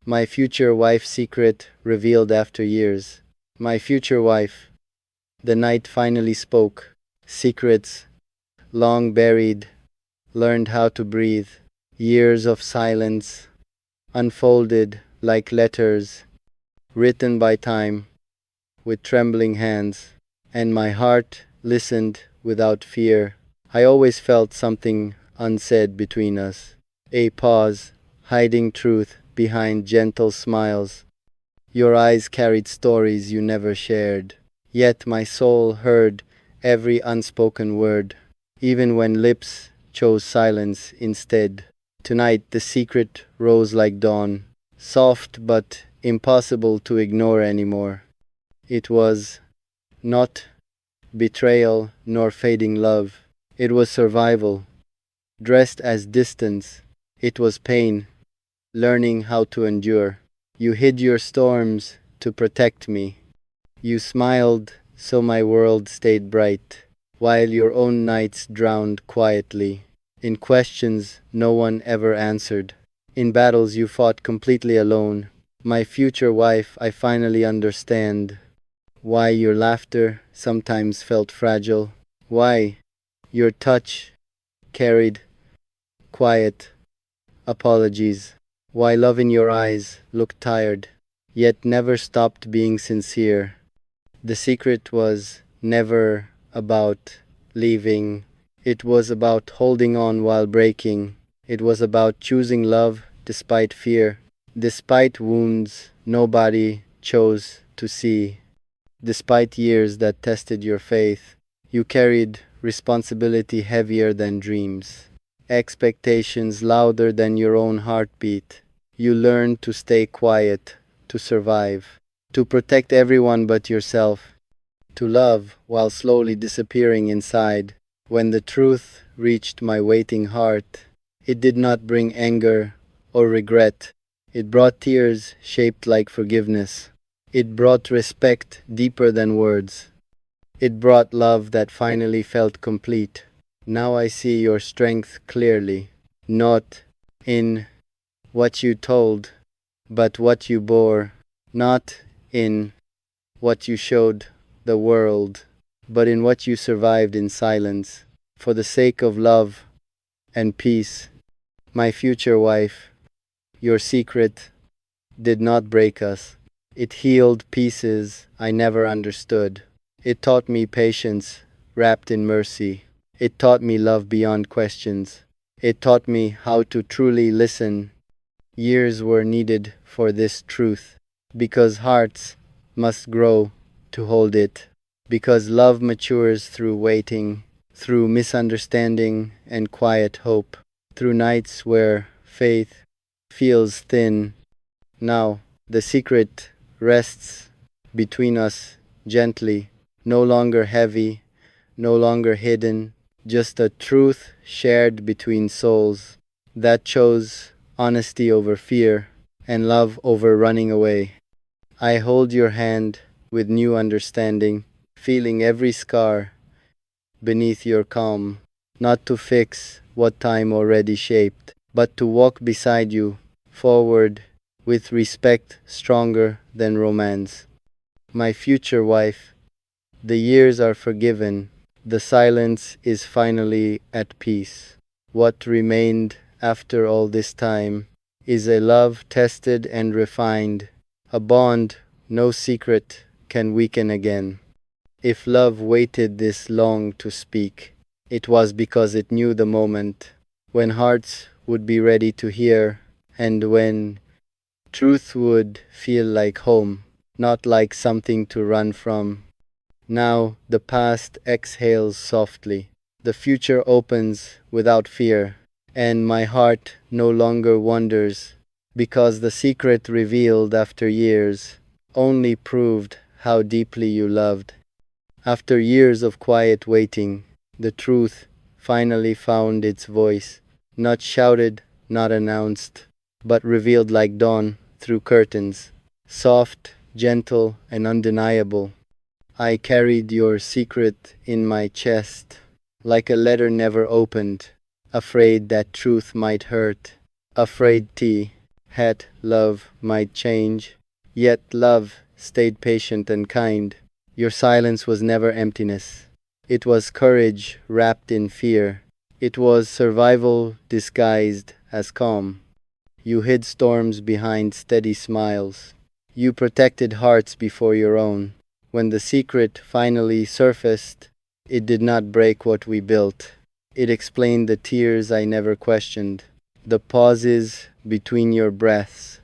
My future wife's secret revealed after years. My future wife. The night finally spoke. Secrets, long buried, learned how to breathe. Years of silence, unfolded like letters, written by time, with trembling hands. And my heart listened without fear. I always felt something unsaid between us. A pause, hiding truth behind gentle smiles. Your eyes carried stories you never shared. Yet my soul heard every unspoken word, even when lips chose silence instead. Tonight the secret rose like dawn, soft but impossible to ignore anymore. It was not betrayal nor fading love. It was survival, dressed as distance. It was pain, learning how to endure. You hid your storms to protect me. You smiled so my world stayed bright, while your own nights drowned quietly, in questions no one ever answered. In battles you fought completely alone. My future wife, I finally understand why your laughter sometimes felt fragile, why your touch carried quiet apologies, why love in your eyes looked tired, yet never stopped being sincere. The secret was never about leaving. It was about holding on while breaking. It was about choosing love despite fear, despite wounds nobody chose to see. Despite years that tested your faith, you carried responsibility heavier than dreams, expectations louder than your own heartbeat. You learned to stay quiet, to survive, to protect everyone but yourself, to love while slowly disappearing inside. When the truth reached my waiting heart, it did not bring anger or regret. It brought tears shaped like forgiveness. It brought respect deeper than words. It brought love that finally felt complete. Now I see your strength clearly, not in what you told, but what you bore, not in what you showed the world, but in what you survived in silence, for the sake of love and peace. My future wife, your secret did not break us. It healed pieces I never understood. It taught me patience wrapped in mercy. It taught me love beyond questions. It taught me how to truly listen. Years were needed for this truth, because hearts must grow to hold it, because love matures through waiting, through misunderstanding and quiet hope, through nights where faith feels thin. Now, the secret rests between us gently, no longer heavy, no longer hidden, just a truth shared between souls that chose honesty over fear and love over running away. I hold your hand with new understanding, feeling every scar beneath your calm, not to fix what time already shaped, but to walk beside you, forward, with respect stronger than romance. My future wife, the years are forgiven, the silence is finally at peace. What remained after all this time is a love tested and refined, a bond no secret can weaken again. If love waited this long to speak, it was because it knew the moment when hearts would be ready to hear, and when truth would feel like home, not like something to run from. Now the past exhales softly, the future opens without fear, and my heart no longer wonders, because the secret revealed after years only proved how deeply you loved. After years of quiet waiting, the truth finally found its voice, not shouted, not announced, but revealed like dawn through curtains, soft, gentle, and undeniable. I carried your secret in my chest, like a letter never opened, afraid that truth might hurt, afraid tea hat love might change, yet love stayed patient and kind. Your silence was never emptiness. It was courage wrapped in fear. It was survival disguised as calm. You hid storms behind steady smiles. You protected hearts before your own. When the secret finally surfaced, it did not break what we built. It explained the tears I never questioned, the pauses between your breaths,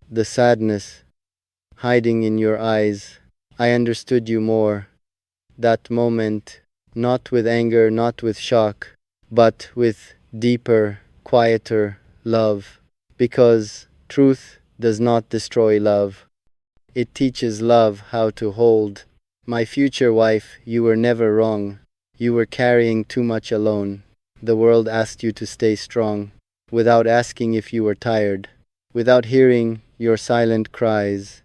the sadness hiding in your eyes. I understood you more. That moment, not with anger, not with shock, but with deeper, quieter love. Because truth does not destroy love. It teaches love how to hold. My future wife, you were never wrong. You were carrying too much alone. The world asked you to stay strong, without asking if you were tired, without hearing your silent cries.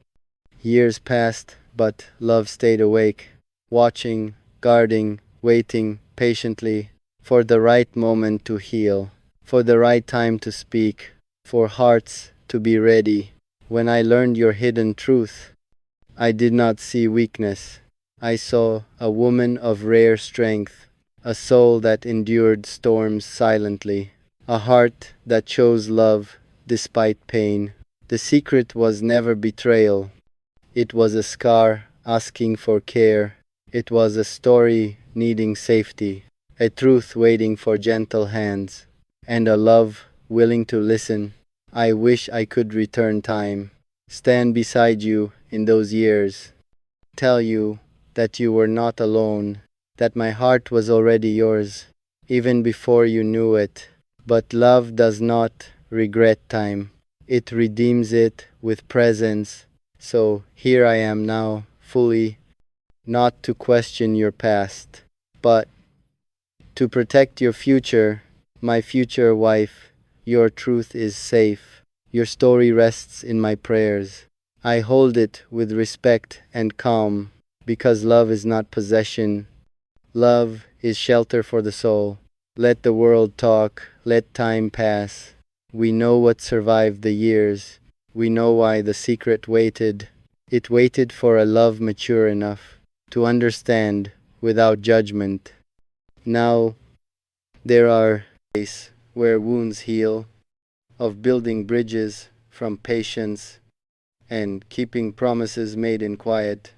Years passed, but love stayed awake, watching, guarding, waiting patiently for the right moment to heal, for the right time to speak, for hearts to be ready. When I learned your hidden truth, I did not see weakness. I saw a woman of rare strength, a soul that endured storms silently, a heart that chose love despite pain. The secret was never betrayal. It was a scar asking for care. It was a story needing safety, a truth waiting for gentle hands, and a love willing to listen. I wish I could return time, stand beside you in those years, tell you that you were not alone, that my heart was already yours, even before you knew it. But love does not regret time. It redeems it with presence. So here I am now, fully, not to question your past, but to protect your future, my future wife. Your truth is safe. Your story rests in my prayers. I hold it with respect and calm, because love is not possession. Love is shelter for the soul. Let the world talk, let time pass. We know what survived the years. We know why the secret waited. It waited for a love mature enough to understand without judgment. Now there are days where wounds heal, of building bridges from patience and keeping promises made in quiet.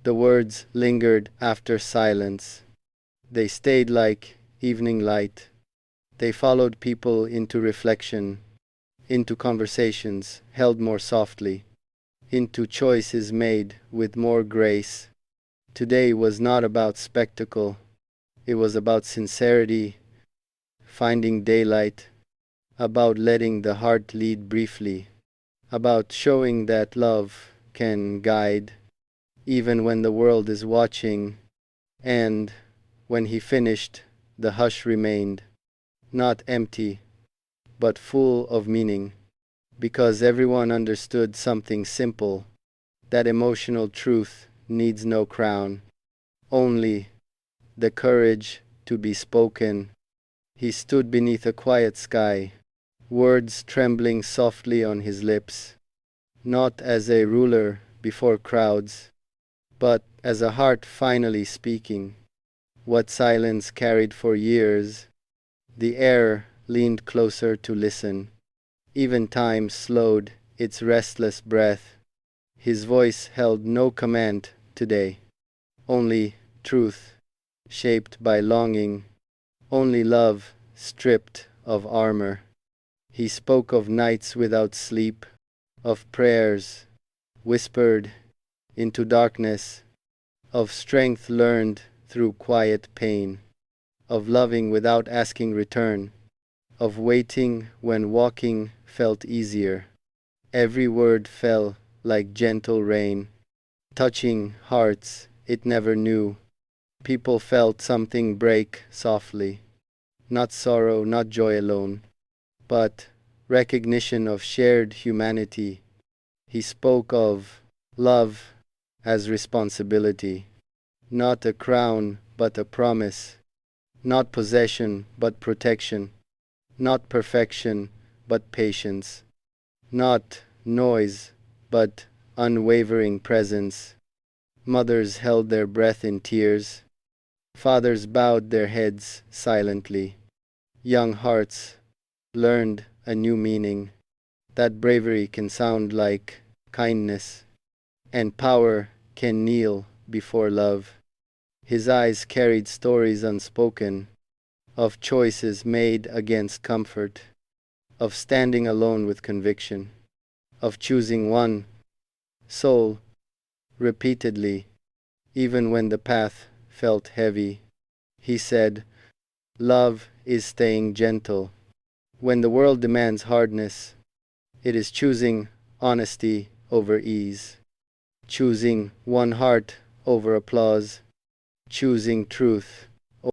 The words lingered after silence. They stayed like evening light. They followed people into reflection, into conversations held more softly, into choices made with more grace. Today was not about spectacle. It was about sincerity, finding daylight, about letting the heart lead briefly, about showing that love can guide even when the world is watching. And when he finished, the hush remained, not empty, but full of meaning, because everyone understood something simple, that emotional truth needs no crown, only the courage to be spoken. He stood beneath a quiet sky, words trembling softly on his lips, not as a ruler before crowds, but as a heart finally speaking. What silence carried for years. The air leaned closer to listen. Even time slowed its restless breath. His voice held no command today, only truth, shaped by longing, only love stripped of armor. He spoke of nights without sleep, of prayers whispered into darkness, of strength learned through quiet pain, of loving without asking return, of waiting when walking felt easier. Every word fell like gentle rain, touching hearts it never knew. People felt something break softly, not sorrow, not joy alone, but recognition of shared humanity. He spoke of love as responsibility, not a crown but a promise, not possession but protection, not perfection but patience, Not noise, but unwavering presence. Mothers held their breath in tears. Fathers bowed their heads silently. Young hearts learned a new meaning, that bravery can sound like kindness, and power can kneel before love. His eyes carried stories unspoken, of choices made against comfort, of standing alone with conviction, of choosing one soul repeatedly, even when the path felt heavy. He said, "Love is staying gentle. When the world demands hardness, it is choosing honesty over ease, choosing one heart over applause, choosing truth